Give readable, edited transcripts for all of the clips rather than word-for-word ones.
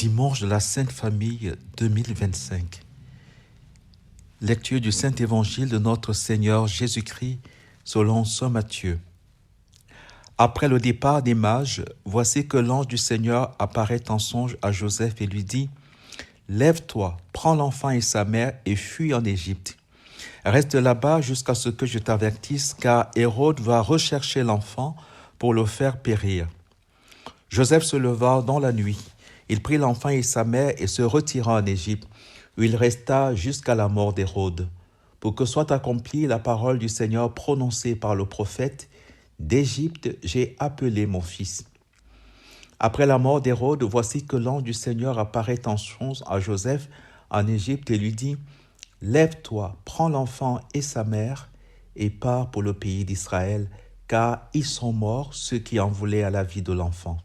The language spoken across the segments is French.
Dimanche de la Sainte Famille 2025. Lecture du Saint Évangile de notre Seigneur Jésus-Christ selon saint Matthieu. Après le départ des mages, voici que l'ange du Seigneur apparaît en songe à Joseph et lui dit « Lève-toi, prends l'enfant et sa mère et fuis en Égypte. Reste là-bas jusqu'à ce que je t'avertisse, car Hérode va rechercher l'enfant pour le faire périr. » Joseph se leva dans la nuit. Il prit l'enfant et sa mère et se retira en Égypte, où il resta jusqu'à la mort d'Hérode, pour que soit accomplie la parole du Seigneur prononcée par le prophète « D'Égypte, j'ai appelé mon fils ». Après la mort d'Hérode, voici que l'ange du Seigneur apparaît en songe à Joseph en Égypte et lui dit « Lève-toi, prends l'enfant et sa mère et pars pour le pays d'Israël, car ils sont morts ceux qui en voulaient à la vie de l'enfant. »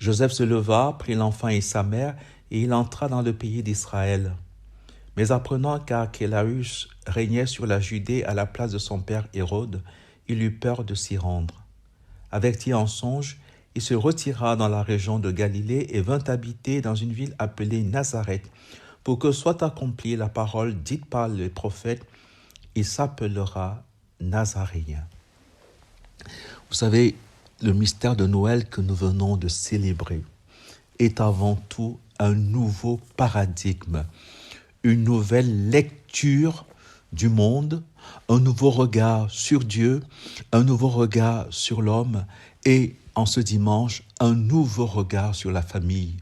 Joseph se leva, prit l'enfant et sa mère, et il entra dans le pays d'Israël. Mais apprenant qu'Archélaüs régnait sur la Judée à la place de son père Hérode, il eut peur de s'y rendre. Averti en songe, il se retira dans la région de Galilée et vint habiter dans une ville appelée Nazareth, pour que soit accomplie la parole dite par les prophètes, il s'appellera Nazaréen. Vous savez, le mystère de Noël que nous venons de célébrer est avant tout un nouveau paradigme, une nouvelle lecture du monde, un nouveau regard sur Dieu, un nouveau regard sur l'homme et, en ce dimanche, un nouveau regard sur la famille.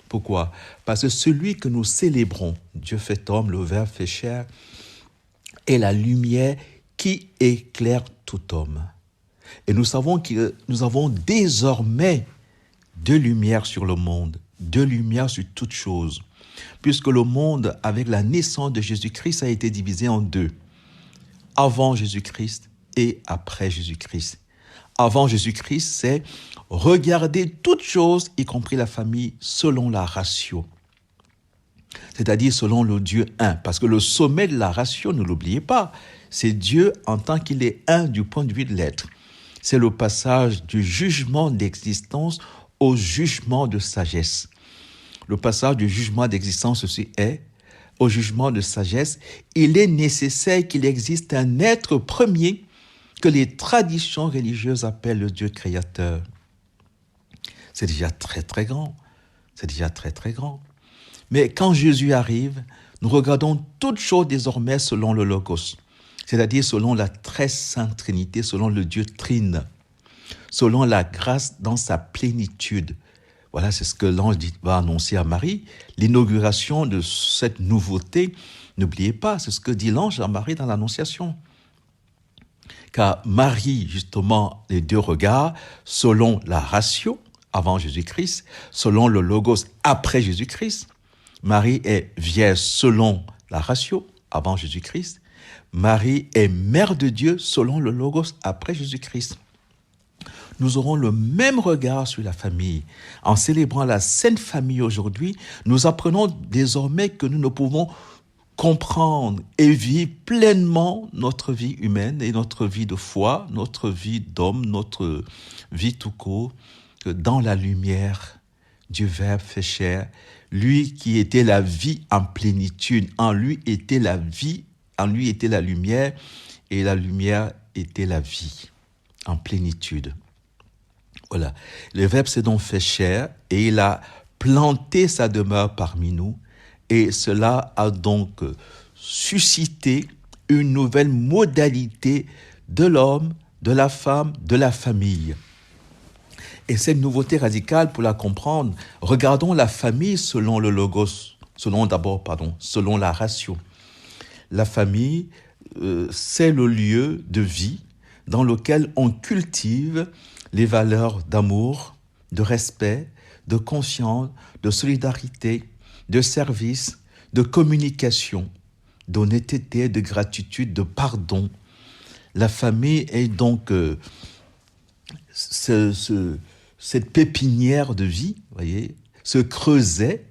Pourquoi ? Parce que celui que nous célébrons, Dieu fait homme, le Verbe fait chair, est la lumière qui éclaire tout homme. Et nous savons que nous avons désormais deux lumières sur le monde, deux lumières sur toutes choses, puisque le monde, avec la naissance de Jésus-Christ, a été divisé en deux, avant Jésus-Christ et après Jésus-Christ. Avant Jésus-Christ, c'est regarder toutes choses, y compris la famille, selon la ratio, c'est-à-dire selon le Dieu un, parce que le sommet de la ratio, ne l'oubliez pas, c'est Dieu en tant qu'il est un du point de vue de l'être. C'est le passage du jugement d'existence au jugement de sagesse. Le passage du jugement d'existence aussi est, au jugement de sagesse, il est nécessaire qu'il existe un être premier que les traditions religieuses appellent le Dieu créateur. C'est déjà très très grand. C'est déjà très très grand. Mais quand Jésus arrive, nous regardons toutes choses désormais selon le Logos, c'est-à-dire selon la très sainte Trinité, selon le Dieu trine, selon la grâce dans sa plénitude. Voilà, c'est ce que l'ange va annoncer à Marie. L'inauguration de cette nouveauté, n'oubliez pas, c'est ce que dit l'ange à Marie dans l'Annonciation. Car Marie, justement, les deux regards, selon la ratio, avant Jésus-Christ, selon le Logos, après Jésus-Christ. Marie est vierge selon la ratio, avant Jésus-Christ. Marie est mère de Dieu selon le Logos, après Jésus-Christ. Nous aurons le même regard sur la famille. En célébrant la Sainte Famille aujourd'hui, nous apprenons désormais que nous ne pouvons comprendre et vivre pleinement notre vie humaine et notre vie de foi, notre vie d'homme, notre vie tout court, dans la lumière du Verbe fait chair, lui qui était la vie en plénitude, en lui était la vie, en lui était la lumière, et la lumière était la vie en plénitude. Voilà, le Verbe s'est donc fait chair et il a planté sa demeure parmi nous et cela a donc suscité une nouvelle modalité de l'homme, de la femme, de la famille. Et cette nouveauté radicale, pour la comprendre, regardons la famille selon le Logos, selon la ratio. La famille, c'est le lieu de vie dans lequel on cultive les valeurs d'amour, de respect, de conscience, de solidarité, de service, de communication, d'honnêteté, de gratitude, de pardon. La famille est donc cette pépinière de vie, voyez, ce creuset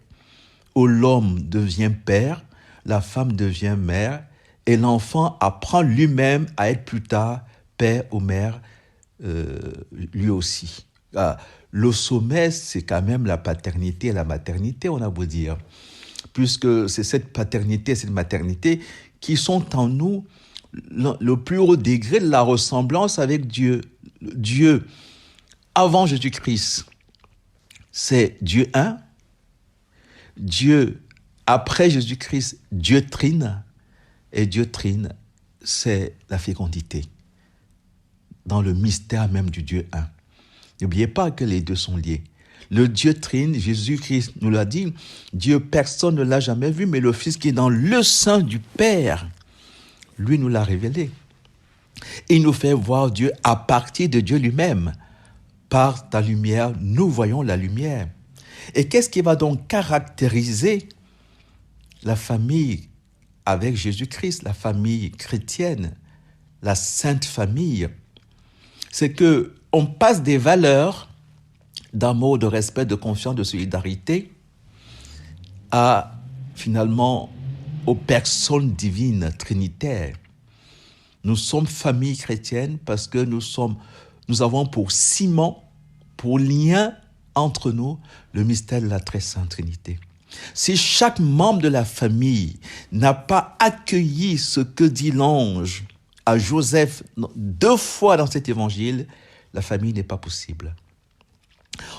où l'homme devient père, la femme devient mère, et l'enfant apprend lui-même à être plus tard père ou mère, lui aussi. Le sommet, c'est quand même la paternité et la maternité, on a beau dire. Puisque c'est cette paternité et cette maternité qui sont en nous le plus haut degré de la ressemblance avec Dieu. Dieu, avant Jésus-Christ, c'est Dieu un. Dieu, après Jésus-Christ, Dieu trine. Et Dieu trine, c'est la fécondité. Dans le mystère même du Dieu un. N'oubliez pas que les deux sont liés. Le Dieu trine, Jésus-Christ nous l'a dit, Dieu, personne ne l'a jamais vu, mais le Fils qui est dans le sein du Père, lui nous l'a révélé. Il nous fait voir Dieu à partir de Dieu lui-même. Par ta lumière, nous voyons la lumière. Et qu'est-ce qui va donc caractériser la famille avec Jésus-Christ, la famille chrétienne, la sainte famille? C'est qu'on passe des valeurs d'amour, de respect, de confiance, de solidarité à, finalement, aux personnes divines, trinitaires. Nous sommes famille chrétienne parce que nous avons pour ciment, pour lien entre nous, le mystère de la très sainte Trinité. Si chaque membre de la famille n'a pas accueilli ce que dit l'ange à Joseph 2 fois dans cet évangile, la famille n'est pas possible.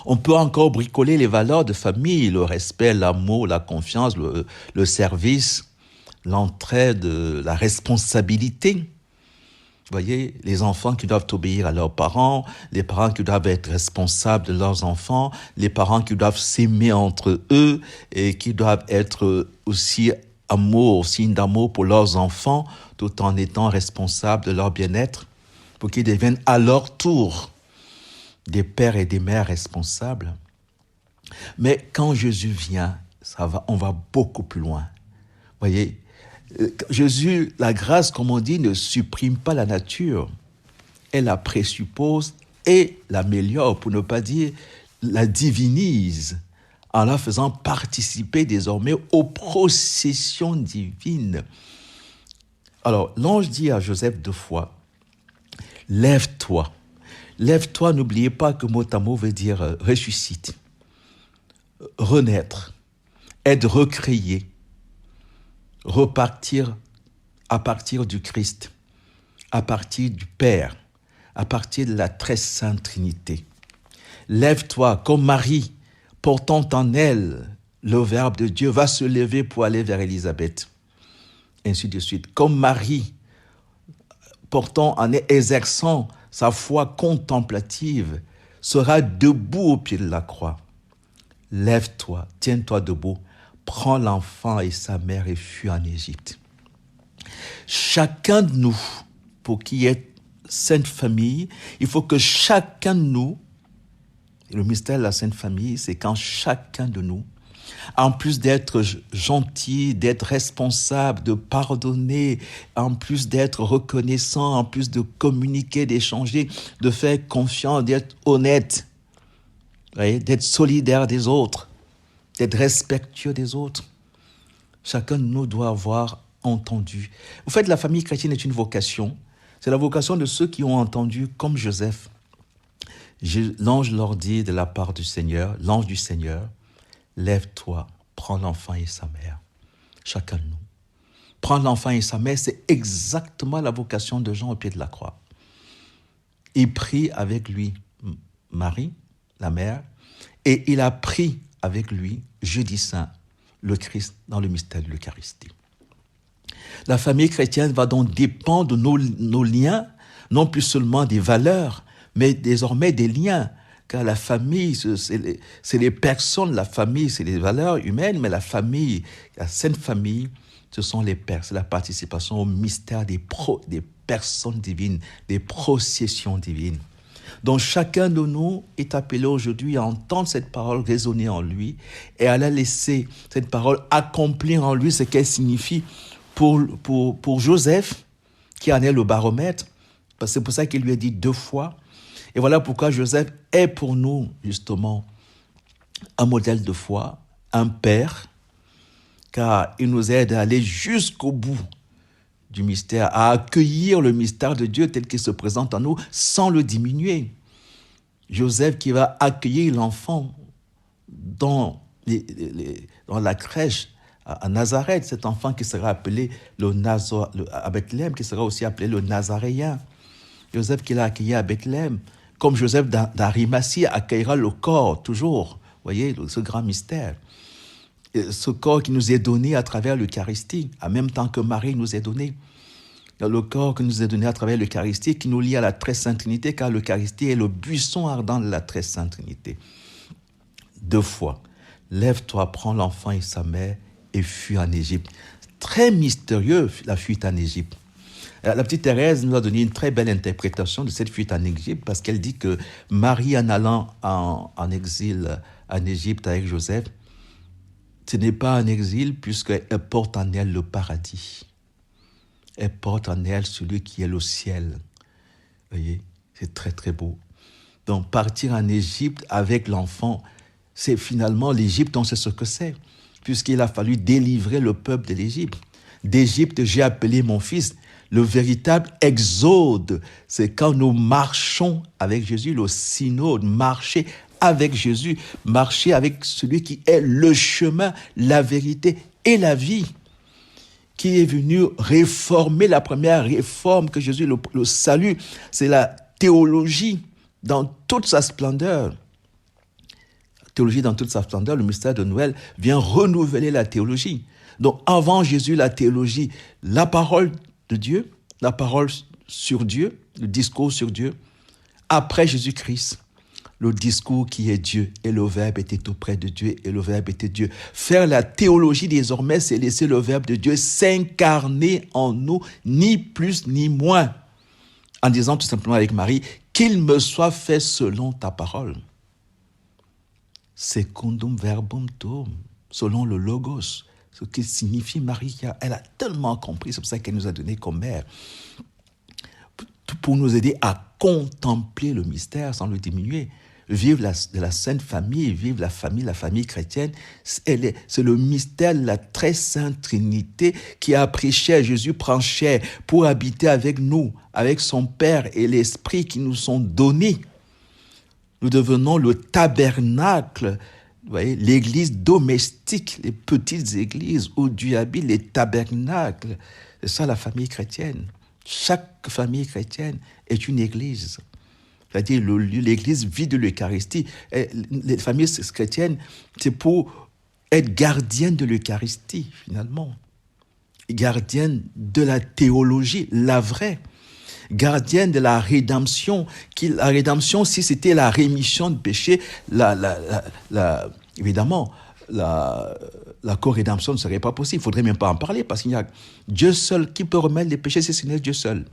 On peut encore bricoler les valeurs de famille, le respect, l'amour, la confiance, le service, l'entraide, la responsabilité. Vous voyez, les enfants qui doivent obéir à leurs parents, les parents qui doivent être responsables de leurs enfants, les parents qui doivent s'aimer entre eux et qui doivent être aussi signe d'amour pour leurs enfants, tout en étant responsables de leur bien-être, pour qu'ils deviennent à leur tour des pères et des mères responsables. Mais quand Jésus vient, on va beaucoup plus loin. Vous voyez, Jésus, la grâce, comme on dit, ne supprime pas la nature. Elle la présuppose et l'améliore, pour ne pas dire la divinise, en la faisant participer désormais aux processions divines. Alors, l'ange dit à Joseph 2 fois, « Lève-toi ». Lève-toi, n'oubliez pas que mot à mot veut dire ressuscite, renaître, être recréé, repartir à partir du Christ, à partir du Père, à partir de la très sainte Trinité. Lève-toi comme Marie, portant en elle le Verbe de Dieu, va se lever pour aller vers Élisabeth. Ainsi de suite. Comme Marie, exerçant sa foi contemplative, sera debout au pied de la croix. Lève-toi, tiens-toi debout, prends l'enfant et sa mère et fuis en Égypte. Chacun de nous, pour qu'il y ait sainte famille, il faut que chacun de nous, le mystère de la sainte famille, c'est quand chacun de nous, en plus d'être gentil, d'être responsable, de pardonner, en plus d'être reconnaissant, en plus de communiquer, d'échanger, de faire confiance, d'être honnête, d'être solidaire des autres, d'être respectueux des autres. Chacun de nous doit avoir entendu. Vous faites, la famille chrétienne est une vocation. C'est la vocation de ceux qui ont entendu, comme Joseph. L'ange leur dit de la part du Seigneur, l'ange du Seigneur, lève-toi, prends l'enfant et sa mère. Chacun de nous. Prendre l'enfant et sa mère, c'est exactement la vocation de Jean au pied de la croix. Il prie avec lui Marie, la mère, et il a pris avec lui Jeudi Saint, le Christ, dans le mystère de l'Eucharistie. La famille chrétienne va donc dépendre de nos liens, non plus seulement des valeurs, mais désormais des liens. Car la famille, c'est les personnes, la famille, c'est les valeurs humaines, mais la famille, la sainte famille, ce sont les pères, c'est la participation au mystère des personnes divines, des processions divines. Donc chacun de nous est appelé aujourd'hui à entendre cette parole résonner en lui et à la laisser, cette parole accomplir en lui ce qu'elle signifie pour Joseph, qui en est le baromètre. Parce que c'est pour ça qu'il lui a dit 2 fois. Et voilà pourquoi Joseph est pour nous, justement, un modèle de foi, un père, car il nous aide à aller jusqu'au bout du mystère, à accueillir le mystère de Dieu tel qu'il se présente en nous, sans le diminuer. Joseph qui va accueillir l'enfant dans la crèche à Nazareth, cet enfant qui sera appelé à Bethléem, qui sera aussi appelé le Nazaréen. Joseph qui l'a accueilli à Bethléem, comme Joseph d'Arimathie accueillera le corps, toujours. Vous voyez, ce grand mystère. Et ce corps qui nous est donné à travers l'Eucharistie, en même temps que Marie nous est donné. Le corps qui nous est donné à travers l'Eucharistie, qui nous lie à la très sainte Trinité, car l'Eucharistie est le buisson ardent de la très sainte Trinité. 2 fois, lève-toi, prends l'enfant et sa mère et fuis en Égypte. Très mystérieux, la fuite en Égypte. La petite Thérèse nous a donné une très belle interprétation de cette fuite en Égypte, parce qu'elle dit que Marie, en allant en exil en Égypte avec Joseph, ce n'est pas un exil puisqu'elle porte en elle le paradis. Elle porte en elle celui qui est le ciel. Vous voyez, c'est très très beau. Donc partir en Égypte avec l'enfant, c'est finalement l'Égypte, on sait ce que c'est, puisqu'il a fallu délivrer le peuple de l'Égypte. D'Égypte, j'ai appelé mon fils. Le véritable exode, c'est quand nous marchons avec Jésus, le synode, marcher avec Jésus, marcher avec celui qui est le chemin, la vérité et la vie, qui est venu réformer la première réforme que Jésus, le salut, c'est la théologie dans toute sa splendeur. Théologie dans toute sa splendeur, le mystère de Noël vient renouveler la théologie. Donc avant Jésus, la théologie, la parole de Dieu, la parole sur Dieu, le discours sur Dieu. Après Jésus-Christ, le discours qui est Dieu, et le Verbe était auprès de Dieu, et le Verbe était Dieu. Faire la théologie désormais, c'est laisser le Verbe de Dieu s'incarner en nous, ni plus ni moins, en disant tout simplement avec Marie, qu'il me soit fait selon ta parole. Secundum verbum tuum, selon le logos, ce qui signifie Marie. Elle a tellement compris, c'est pour ça qu'elle nous a donné comme mère, pour nous aider à contempler le mystère sans le diminuer. Vivre de la Sainte Famille, vivre la famille chrétienne, c'est le mystère de la très sainte Trinité qui a pris chair, Jésus prend chair pour habiter avec nous, avec son Père et l'Esprit qui nous sont donnés. Nous devenons le tabernacle, vous voyez, l'église domestique, les petites églises où Dieu habite, les tabernacles. C'est ça la famille chrétienne. Chaque famille chrétienne est une église. C'est-à-dire l'église vit de l'Eucharistie. Les familles chrétiennes, c'est pour être gardiennes de l'Eucharistie, finalement. Gardiennes de la théologie, la vraie. Gardienne de la rédemption. La rédemption, si c'était la rémission de péché, évidemment, la co-rédemption ne serait pas possible. Il ne faudrait même pas en parler parce qu'il y a Dieu seul qui peut remettre les péchés, si ce n'est Dieu seul.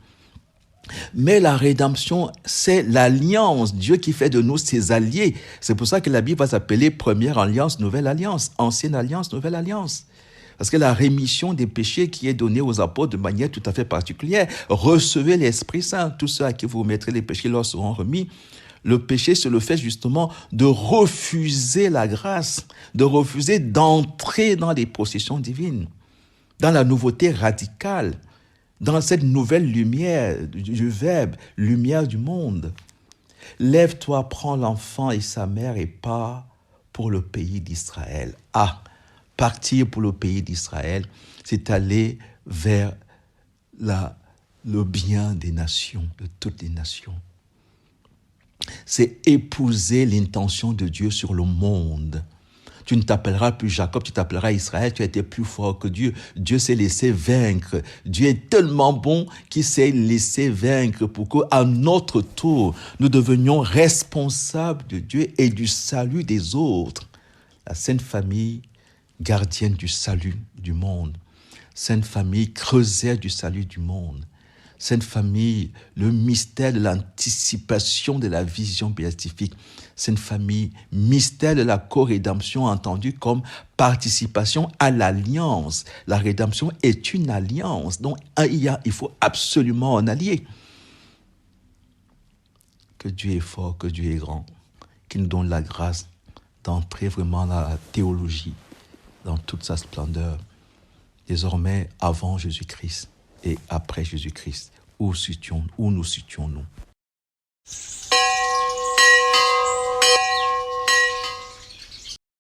Mais la rédemption, c'est l'alliance. Dieu qui fait de nous ses alliés. C'est pour ça que la Bible va s'appeler Première Alliance, Nouvelle Alliance, Ancienne Alliance, Nouvelle Alliance. Parce que la rémission des péchés qui est donnée aux apôtres de manière tout à fait particulière, recevez l'Esprit Saint. Tous ceux à qui vous remettrez les péchés leur seront remis. Le péché, c'est le fait justement de refuser la grâce, de refuser d'entrer dans les processions divines, dans la nouveauté radicale, dans cette nouvelle lumière du Verbe, lumière du monde. Lève-toi, prends l'enfant et sa mère et pars pour le pays d'Israël. Partir pour le pays d'Israël, c'est aller vers le bien des nations, de toutes les nations. C'est épouser l'intention de Dieu sur le monde. Tu ne t'appelleras plus Jacob, tu t'appelleras Israël, tu as été plus fort que Dieu. Dieu s'est laissé vaincre. Dieu est tellement bon qu'il s'est laissé vaincre pour qu'à notre tour, nous devenions responsables de Dieu et du salut des autres. La Sainte Famille, gardienne du salut du monde. Sainte Famille, creuset du salut du monde. Sainte Famille, le mystère de l'anticipation de la vision béatifique. Sainte Famille, mystère de la co-rédemption entendu comme participation à l'alliance. La rédemption est une alliance, donc il faut absolument un allié. Que Dieu est fort, que Dieu est grand, qu'il nous donne la grâce d'entrer vraiment dans la théologie, dans toute sa splendeur, désormais avant Jésus-Christ et après Jésus-Christ. Où nous situons-nous?